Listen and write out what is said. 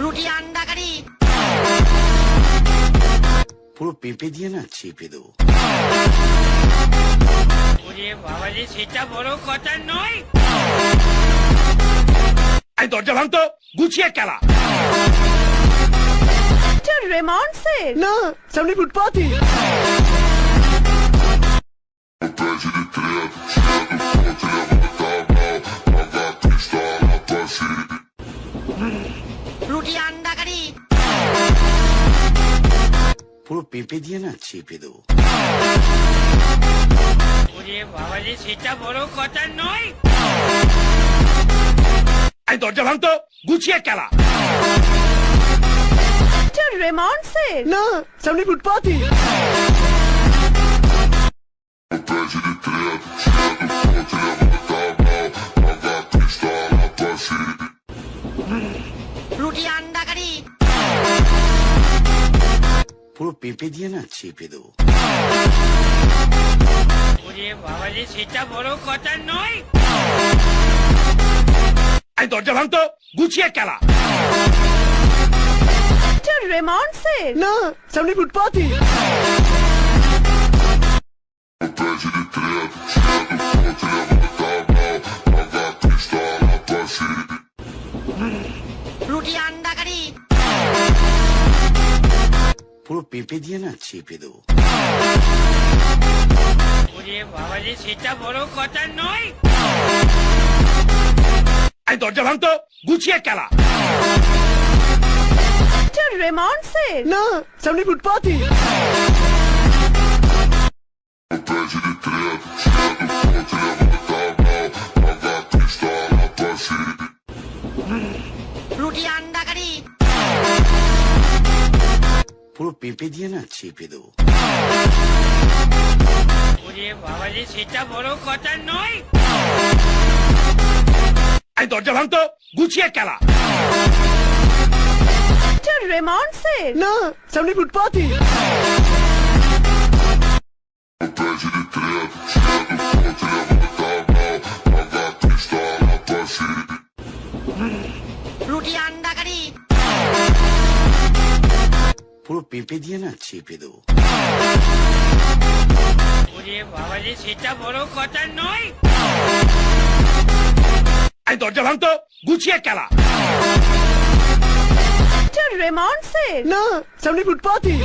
রুটি আন্ডা কারি পুরো পেঁপে দিয়ে না চেপে দেবো। ওরে বাবা রে, সেটা বড় কথা নয়। এই দরজা ভাঙতো, গুছিয়ে খেলা। রেমন সে না, সামনে ফুটপাথই। রুটি আন্ডা কারি পুরো পেঁপে দিয়ে না চেপে দেবো। ওরে বাবা রে, সেটা বড় কথা নয়। এই দরজা ভাঙতো, গুছিয়ে খেলা। রেমন সে না, সামনে ফুটপাথই। রুটি আন্ডা কারি পুরো পেঁপে দিয়ে না চেপে দেবো। ওরে বাবা রে, সেটা বড় কথা নয়। এই দরজা ভাঙতো, গুছিয়ে খেলা। রেমন সে না, সামনে ফুটপাথই। রুটি আন্ডা কারি পুরো পেঁপে দিয়ে না চেপে দেবো। ওরে বাবা রে, সেটা বড় কথা নয়। এই দরজা ভাঙতো, গুছিয়ে খেলা। রেমন সে না, সামনে ফুটপাথই। রুটি আন্ডা কারি পুরো পেঁপে দিয়ে না চেপে দেবো। ওরে বাবা রে, সেটা বড় কথা নয়। এই দরজা ভাঙতো, গুছিয়ে খেলা। রেমন সে না, সামনে ফুটপাথই। রুটি আন্ডা কারি পুরো পেঁপে দিয়ে না চেপে দেবো। ওরে বাবা রে, সেটা বড় কথা নয়। এই দরজা ভাঙতো, গুছিয়ে খেলা। রেমন সে না, সামনে ফুটপাথই।